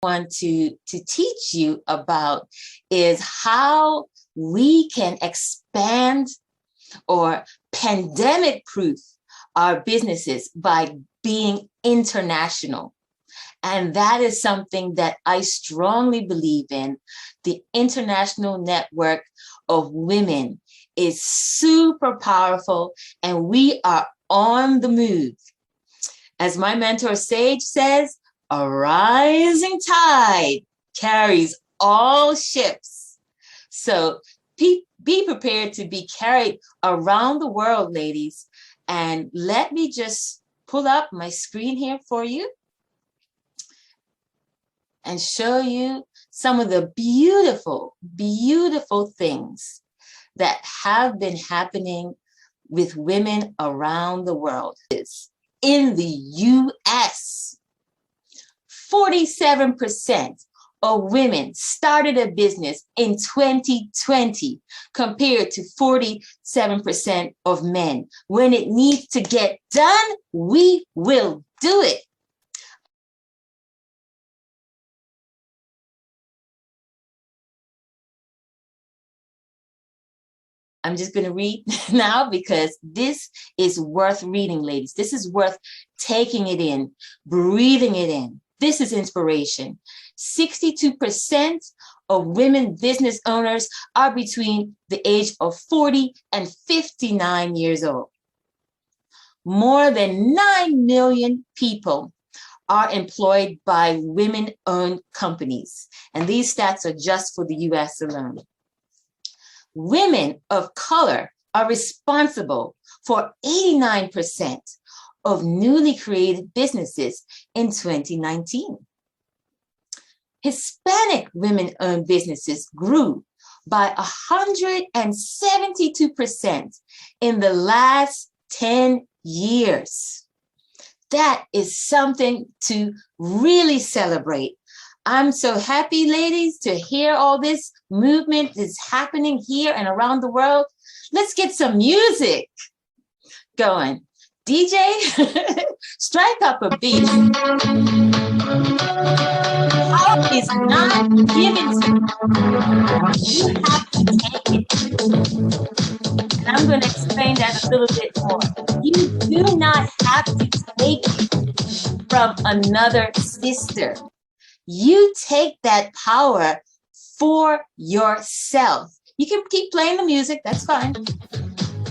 want to teach you about is how we can expand or pandemic proof our businesses by being international. And that is something that I strongly believe in. The international network of women is super powerful, and we are on the move. As my mentor Sage says, a rising tide carries all ships. So be prepared to be carried around the world, ladies. And let me just pull up my screen here for you and show you some of the beautiful, beautiful things that have been happening with women around the world. In the US, 47% of women started a business in 2020 compared to 47% of men. When it needs to get done, we will do it. I'm just going to read now because this is worth reading, ladies. This is worth taking it in, breathing it in. This is inspiration. 62% of women business owners are between the age of 40 and 59 years old. More than 9 million people are employed by women-owned companies. And these stats are just for the US alone. Women of color are responsible for 89% of newly created businesses in 2019. Hispanic women-owned businesses grew by 172% in the last 10 years. That is something to really celebrate. I'm so happy, ladies, to hear all this movement is happening here and around the world. Let's get some music going. DJ, strike up a beat. Power is not given to you. You have to take it. And I'm going to explain that a little bit more. You do not have to take it from another sister. You take that power for yourself. You can keep playing the music, that's fine.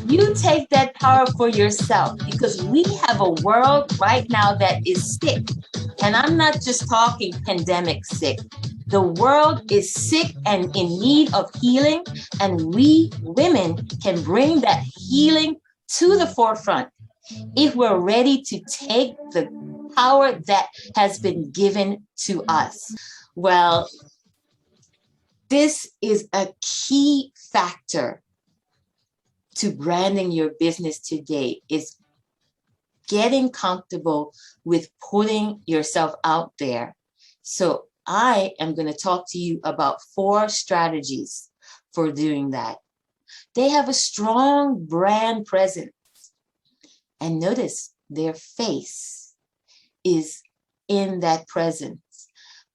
You take that power for yourself because we have a world right now that is sick. And I'm not just talking pandemic sick. The world is sick and in need of healing, and we women can bring that healing to the forefront if we're ready to take the power that has been given to us. Well, this is a key factor to branding your business today, is getting comfortable with putting yourself out there. So I am going to talk to you about 4 strategies for doing that. They have a strong brand presence. And notice their face is in that presence.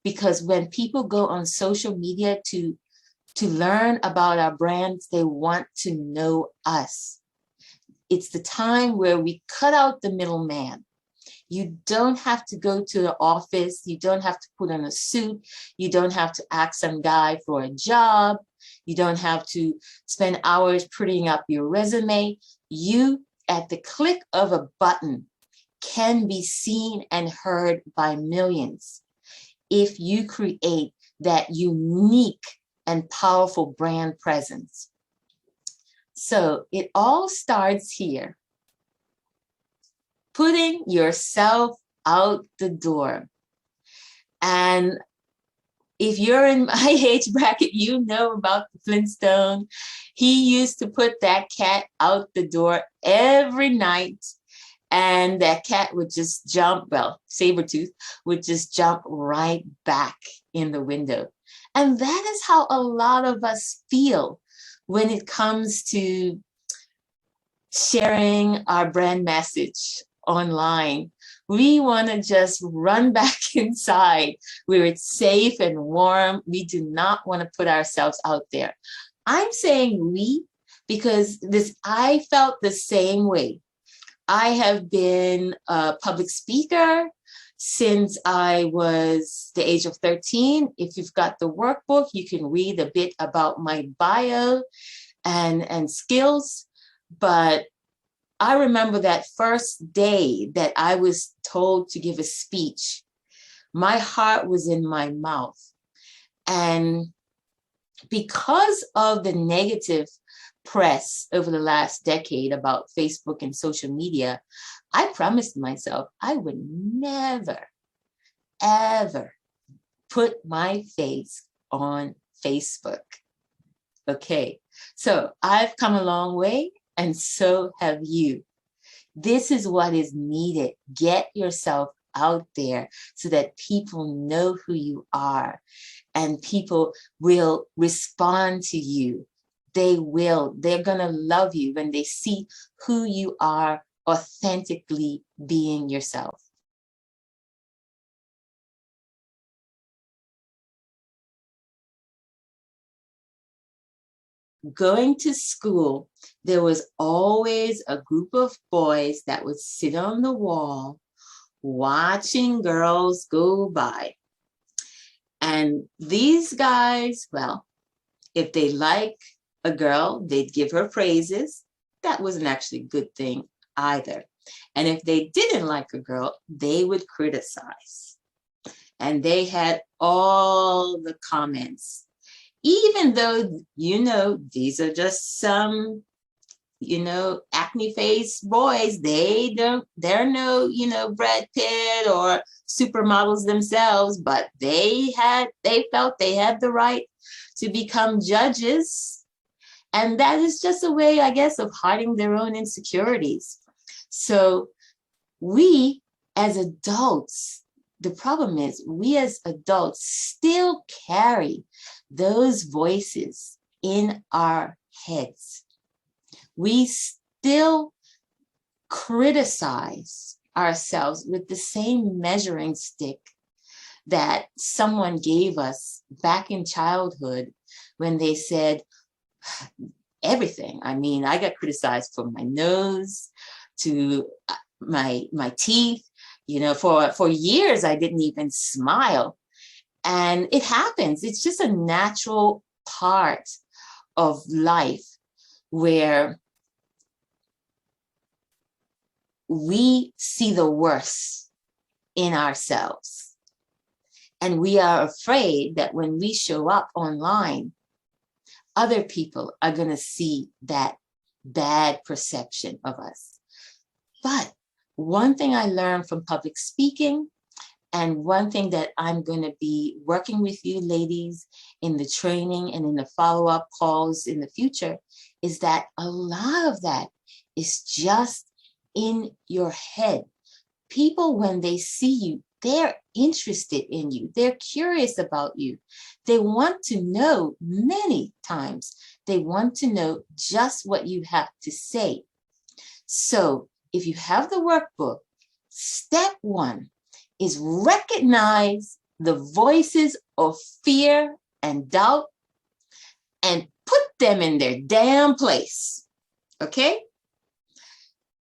Because when people go on social media to learn about our brands, they want to know us. It's the time where we cut out the middleman. You don't have to go to the office. You don't have to put on a suit. You don't have to ask some guy for a job. You don't have to spend hours putting up your resume. You, at the click of a button, can be seen and heard by millions if you create that unique and powerful brand presence. So it all starts here. Putting yourself out the door. And if you're in my age bracket, you know about the Flintstone. He used to put that cat out the door every night, and that cat would just jump, well, Sabretooth would just jump right back in the window. And that is how a lot of us feel when it comes to sharing our brand message online. We want to just run back inside where it's safe and warm. We do not want to put ourselves out there. I'm saying we because I felt the same way. I have been a public speaker since I was the age of 13. If you've got the workbook, you can read a bit about my bio and skills. But I remember that first day that I was told to give a speech. My heart was in my mouth. And because of the negative press over the last decade about Facebook and social media, I promised myself I would never, ever put my face on Facebook. Okay, so I've come a long way, and so have you. This is what is needed. Get yourself out there so that people know who you are and people will respond to you. They will. They're going to love you when they see who you are authentically being yourself. Going to school, there was always a group of boys that would sit on the wall watching girls go by. And these guys, well, if they like a girl, they'd give her praises. That wasn't actually a good thing either. And if they didn't like a girl, they would criticize. And they had all the comments. Even though, these are just some, acne-faced boys. They're no, Brad Pitt or supermodels themselves, but they felt they had the right to become judges. And that is just a way, I guess, of hiding their own insecurities. So we as adults, the problem is we as adults still carry those voices in our heads. We still criticize ourselves with the same measuring stick that someone gave us back in childhood when they said everything. I mean, I got criticized for my nose to my teeth. For years, I didn't even smile. And it happens. It's just a natural part of life where we see the worst in ourselves. And we are afraid that when we show up online, other people are going to see that bad perception of us. But one thing I learned from public speaking, and one thing that I'm going to be working with you ladies in the training and in the follow-up calls in the future, is that a lot of that is just in your head. People, when they see you, they're interested in you. They're curious about you. They want to know, many times, they want to know just what you have to say. So if you have the workbook, step 1 is recognize the voices of fear and doubt and put them in their damn place. Okay?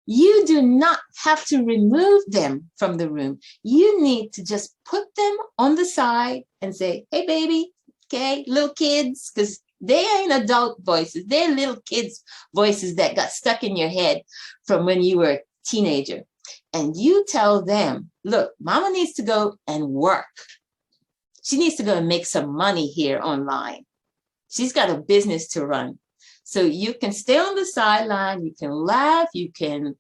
You do not have to remove them from the room. You need to just put them on the side and say, hey, baby, okay, little kids, because they ain't adult voices. They're little kids' voices that got stuck in your head from when you were a teenager. And you tell them, look, mama needs to go and work. She needs to go and make some money here online. She's got a business to run. So you can stay on the sideline, you can laugh, you can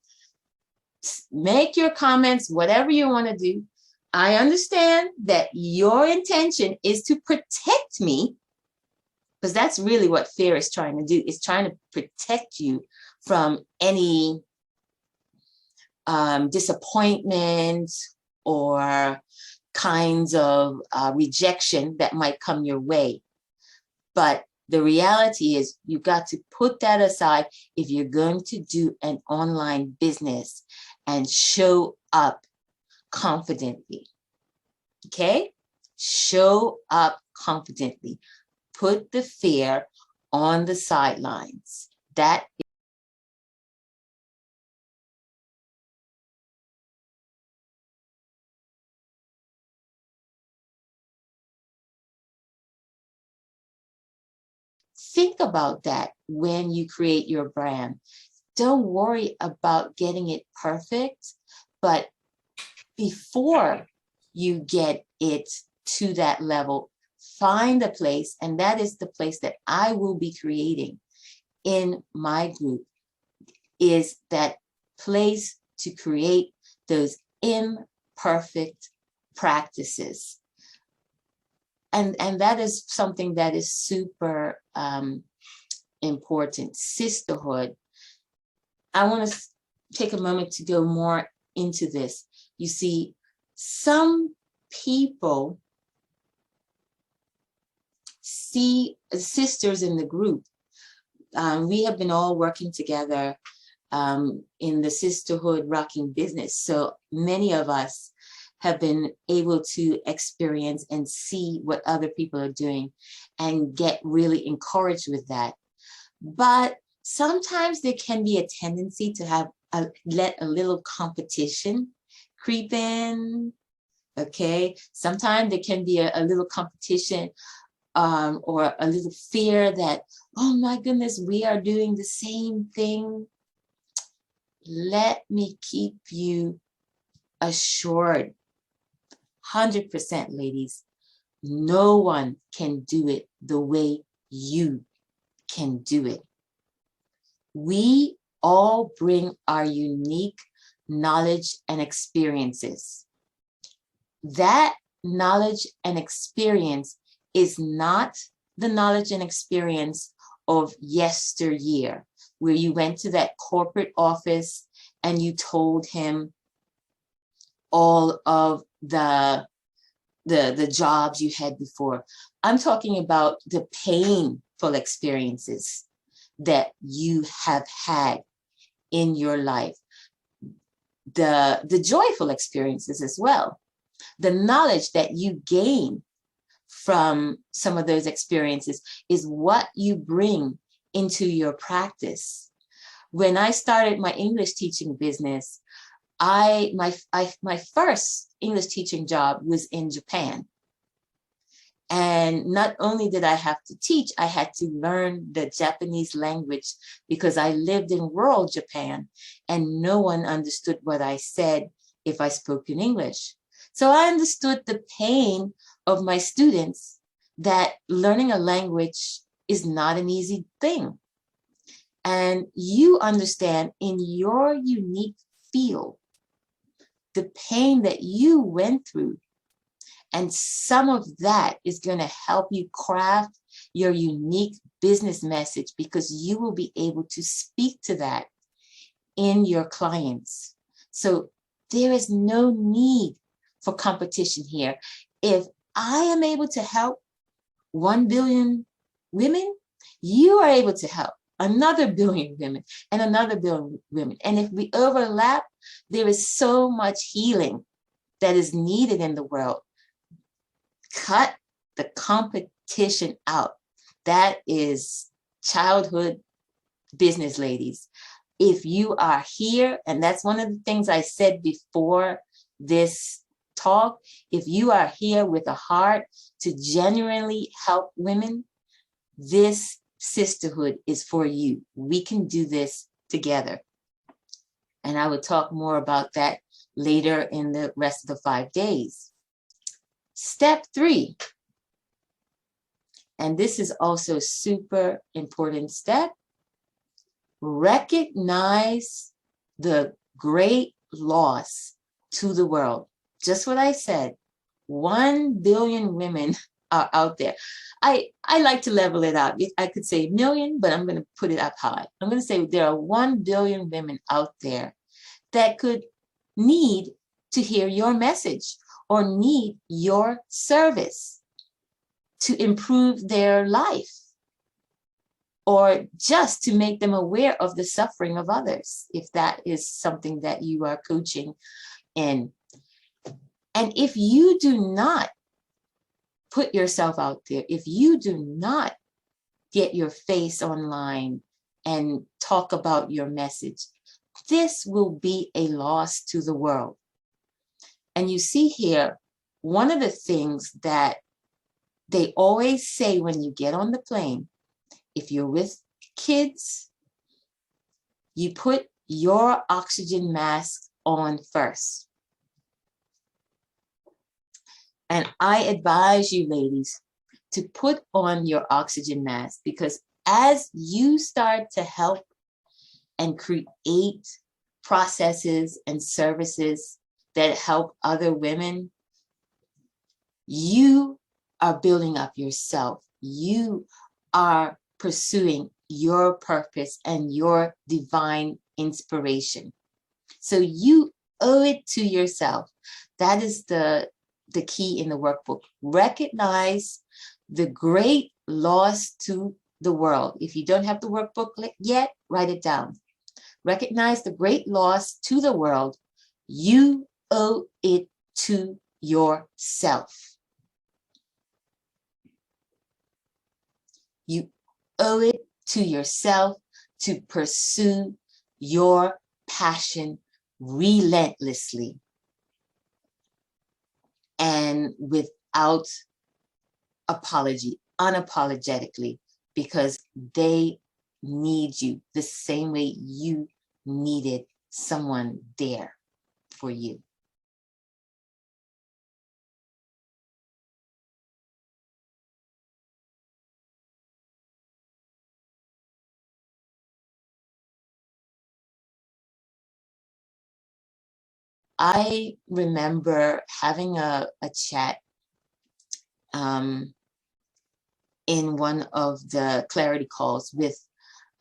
make your comments, whatever you want to do. I understand that your intention is to protect me, because that's really what fear is trying to do. It's trying to protect you from any disappointment or kinds of rejection that might come your way. But the reality is you've got to put that aside if you're going to do an online business. and show up confidently. Okay? Show up confidently. Put the fear on the sidelines. That think about that when you create your brand. Don't worry about getting it perfect, but before you get it to that level, find a place, and that is the place that I will be creating in my group, is that place to create those imperfect practices. And that is something that is super important. Sisterhood. I want to take a moment to go more into this. You see, some people see sisters in the group. We have been all working together in the sisterhood rocking business. So many of us have been able to experience and see what other people are doing and get really encouraged with that. But sometimes there can be a tendency to have let a little competition creep in. Okay, sometimes there can be a little competition or a little fear that, oh my goodness, we are doing the same thing. Let me keep you assured, 100%, ladies, no one can do it the way you can do it. We all bring our unique knowledge and experiences. That knowledge and experience is not the knowledge and experience of yesteryear, where you went to that corporate office and you told him all of the jobs you had before. I'm talking about the painful experiences that you have had in your life, the joyful experiences as well, the knowledge that you gain from some of those experiences is what you bring into your practice. When I started my English teaching business, my first English teaching job was in Japan. And not only did I have to teach, I had to learn the Japanese language because I lived in rural Japan and no one understood what I said if I spoke in English. So I understood the pain of my students that learning a language is not an easy thing. And you understand in your unique field the pain that you went through. And some of that is going to help you craft your unique business message because you will be able to speak to that in your clients. So there is no need for competition here. If I am able to help 1 billion women, you are able to help another billion women and another billion women. And if we overlap, there is so much healing that is needed in the world. Cut the competition out. That is childhood business, ladies. If you are here, and that's one of the things I said before this talk, if you are here with a heart to genuinely help women, this sisterhood is for you. We can do this together. And I will talk more about that later in the rest of the 5 days. Step 3, and this is also super important step, recognize the great loss to the world. Just what I said, 1 billion women are out there. I like to level it out. I could say million, but I'm going to put it up high. I'm going to say there are 1 billion women out there that could need to hear your message or need your service to improve their life. or just to make them aware of the suffering of others, if that is something that you are coaching in. And if you do not put yourself out there, if you do not get your face online and talk about your message, this will be a loss to the world. And you see here, one of the things that they always say when you get on the plane, if you're with kids, you put your oxygen mask on first. And I advise you, ladies, to put on your oxygen mask, because as you start to help and create processes and services that help other women, you are building up yourself. You are pursuing your purpose and your divine inspiration. So you owe it to yourself. That is the key in the workbook. Recognize the great loss to the world. If you don't have the workbook yet, write it down. Recognize the great loss to the world. You owe it to yourself. You owe it to yourself to pursue your passion relentlessly and without apology, unapologetically, because they need you the same way you needed someone there for you. I remember having a chat in one of the clarity calls with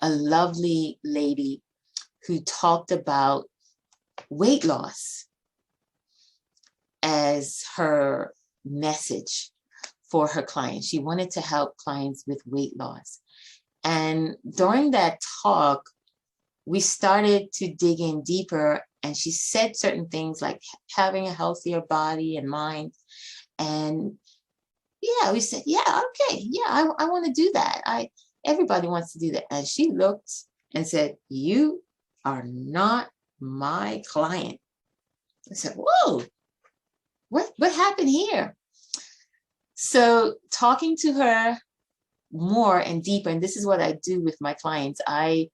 a lovely lady who talked about weight loss as her message for her clients. She wanted to help clients with weight loss. And during that talk, we started to dig in deeper, and she said certain things like having a healthier body and mind. And yeah, we said, yeah, okay, yeah, I want to do that. Everybody wants to do that. And she looked and said, you are not my client. I said, whoa, what happened here? So talking to her more and deeper, and this is what I do with my clients. I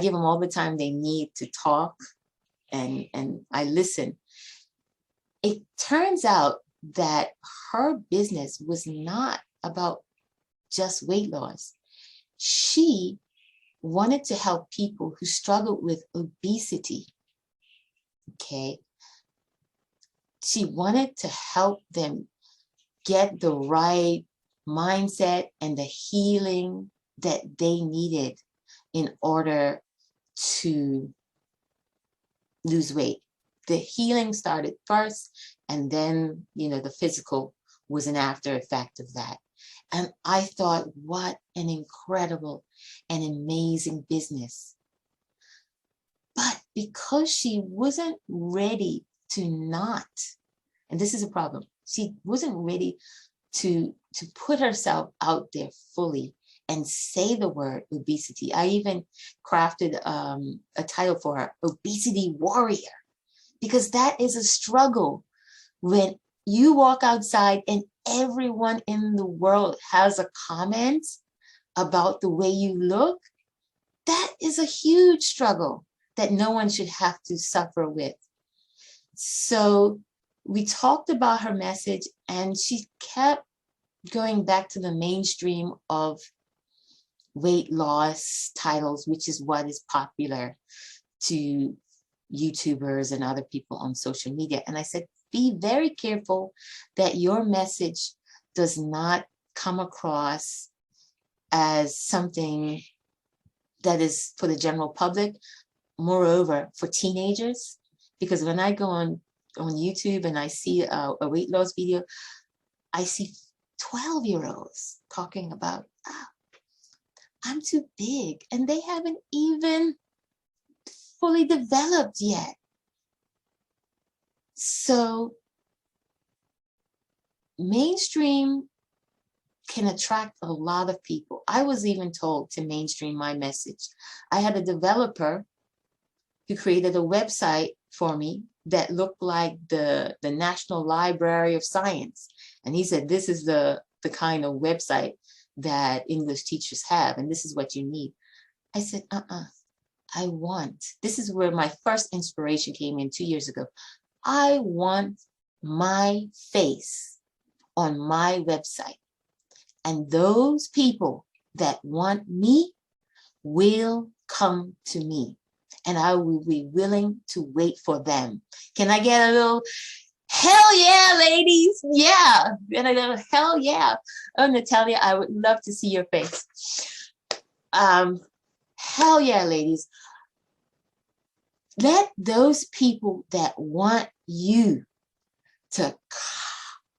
give them all the time they need to talk, and I listen. It turns out that her business was not about just weight loss. She wanted to help people who struggled with obesity. Okay. She wanted to help them get the right mindset and the healing that they needed in order to lose weight. The healing started first, and then, the physical was an after effect of that. And I thought, what an incredible and amazing business. But because she wasn't ready to not, and this is a problem, she wasn't ready to put herself out there fully and say the word obesity. I even crafted a title for her, Obesity Warrior, because that is a struggle. When you walk outside and everyone in the world has a comment about the way you look, that is a huge struggle that no one should have to suffer with. So we talked about her message, and she kept going back to the mainstream of weight loss titles, which is what is popular to YouTubers and other people on social media. And I said, be very careful that your message does not come across as something that is for the general public. Moreover, for teenagers, because when I go on YouTube and I see a weight loss video, I see 12-year-olds talking about I'm too big, and they haven't even fully developed yet. So mainstream can attract a lot of people. I was even told to mainstream my message. I had a developer who created a website for me that looked like the National Library of Science. And he said, this is the kind of website that English teachers have, and this is what you need. I said, this is where my first inspiration came in 2 years ago. I want my face on my website. And those people that want me will come to me. And I will be willing to wait for them. Can I get a little hell yeah, ladies? Yeah. And I go, hell yeah. Oh, Natalia, I would love to see your face. Hell yeah, ladies. Let those people that want you to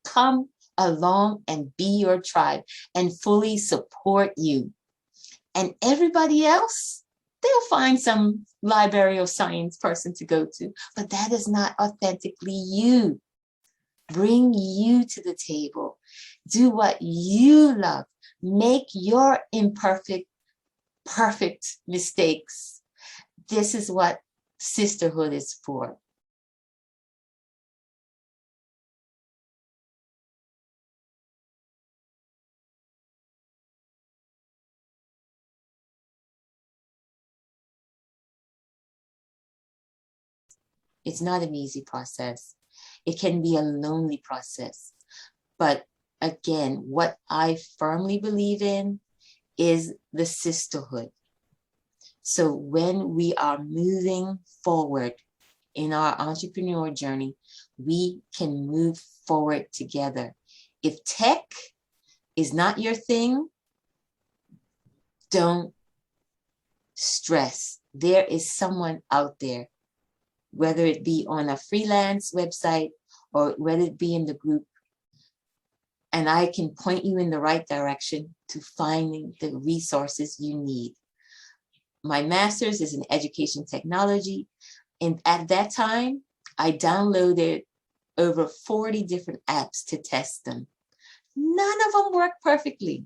come along and be your tribe and fully support you. And everybody else, they'll find some Library of Science person to go to, but that is not authentically you. Bring you to the table. Do what you love. Make your imperfect, perfect mistakes. This is what sisterhood is for. It's not an easy process. It can be a lonely process. But again, what I firmly believe in is the sisterhood. So when we are moving forward in our entrepreneur journey, we can move forward together. If tech is not your thing, don't stress. There is someone out there, whether it be on a freelance website or whether it be in the group, and I can point you in the right direction to finding the resources you need. My master's is in education technology, and at that time, I downloaded over 40 different apps to test them. None of them work perfectly.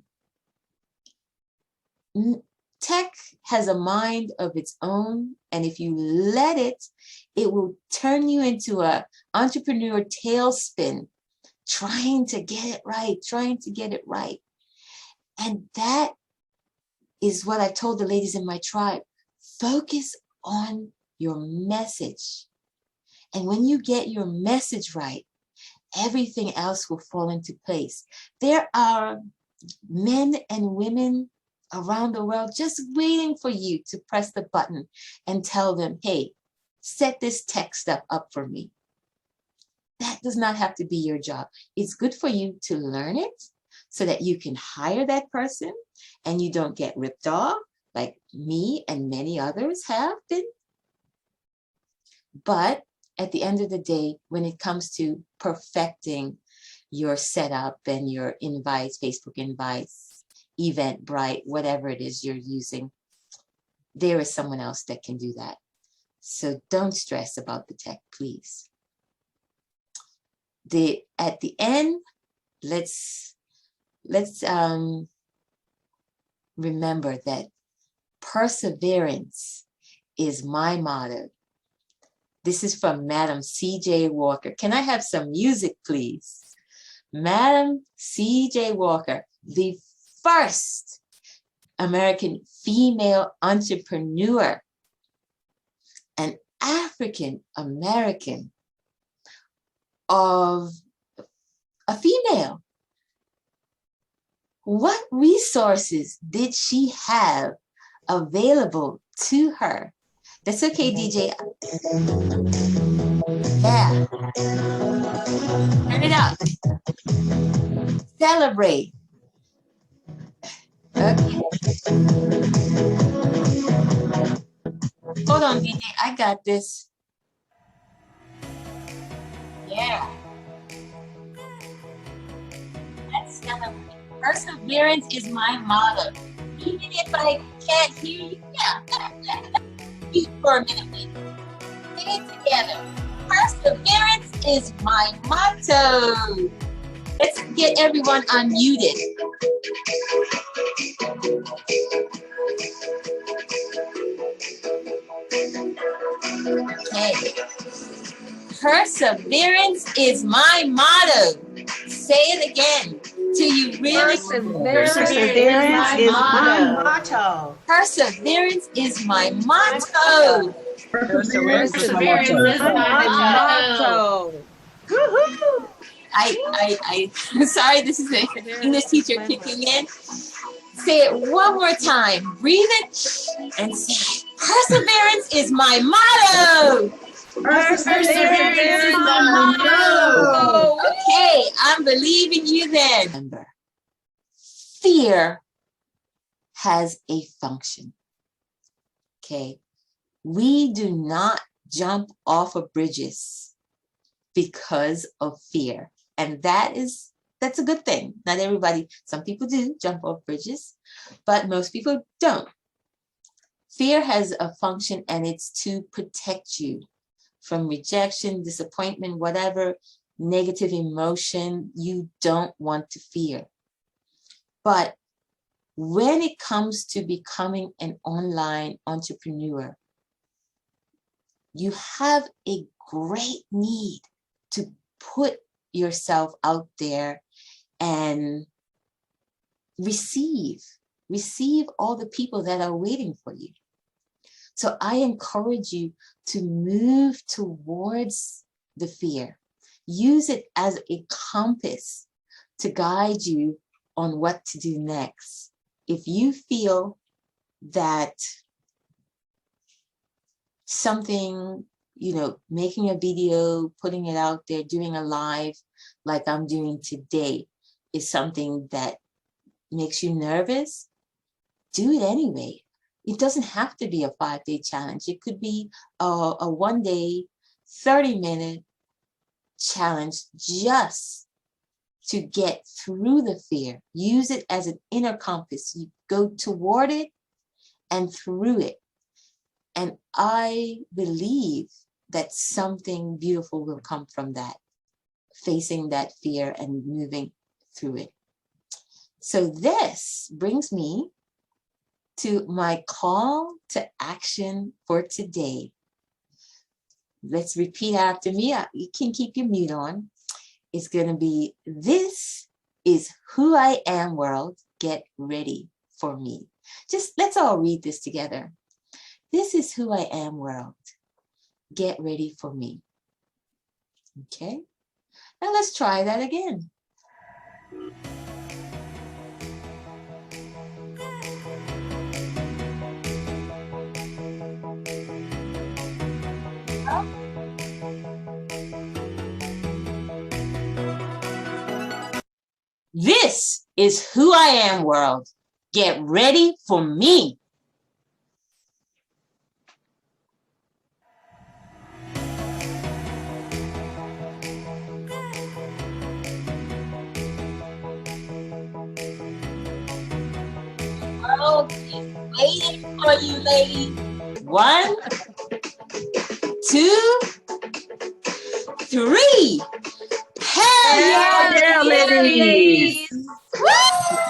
Tech has a mind of its own, and if you let it, it will turn you into an entrepreneur tailspin, trying to get it right. And that is what I told the ladies in my tribe. Focus on your message. And when you get your message right, everything else will fall into place. There are men and women around the world just waiting for you to press the button and tell them, hey, set this tech stuff up for me. That does not have to be your job. It's good for you to learn it so that you can hire that person and you don't get ripped off like me and many others have been. But at the end of the day, when it comes to perfecting your setup and your invites, Facebook invites, Eventbrite, whatever it is you're using, there is someone else that can do that. So don't stress about the tech, please. At the end, let's remember that perseverance is my motto. This is from Madam C.J. Walker. Can I have some music, please? Madam C.J. Walker, the first American female entrepreneur, an African American of a female. What resources did she have available to her? That's okay, DJ. Yeah. Turn it up. Celebrate. Okay. Hold on, DJ. I got this. Yeah. Let's celebrate. Perseverance is my motto. Even if I can't hear you, mute for a minute. Say it together. Perseverance is my motto. Let's get everyone unmuted. Okay. Perseverance is my motto. Say it again till you really. Perseverance is my motto. Perseverance is my motto. Perseverance is my motto. Woohoo! I'm sorry, this is the English teacher kicking in. Say it one more time. Breathe it and say it. Perseverance is my motto. Perseverance is my motto. Okay, I'm believing you then. Remember, fear has a function. Okay, we do not jump off of bridges because of fear, and that's a good thing. Not everybody, some people do jump off bridges, but most people don't. Fear has a function, and it's to protect you from rejection, disappointment, whatever negative emotion you don't want to fear. But when it comes to becoming an online entrepreneur, you have a great need to put yourself out there and receive all the people that are waiting for you. So I encourage you to move towards the fear. Use it as a compass to guide you on what to do next. If you feel that something, making a video, putting it out there, doing a live like I'm doing today is something that makes you nervous, do it anyway. It doesn't have to be a 5-day challenge. It could be a 1-day, 30-minute challenge just to get through the fear. Use it as an inner compass. You go toward it and through it. And I believe that something beautiful will come from that, facing that fear and moving through it. So this brings me to my call to action for today. Let's repeat after me. You can keep your mute on. It's going to be, this is who I am, world. Get ready for me. Just let's all read this together. This is who I am, world. Get ready for me. Okay? Now let's try that again. This is who I am, world. Get ready for me. World is waiting for you, ladies. 1, 2, 3. Hell yeah, ladies. Woo!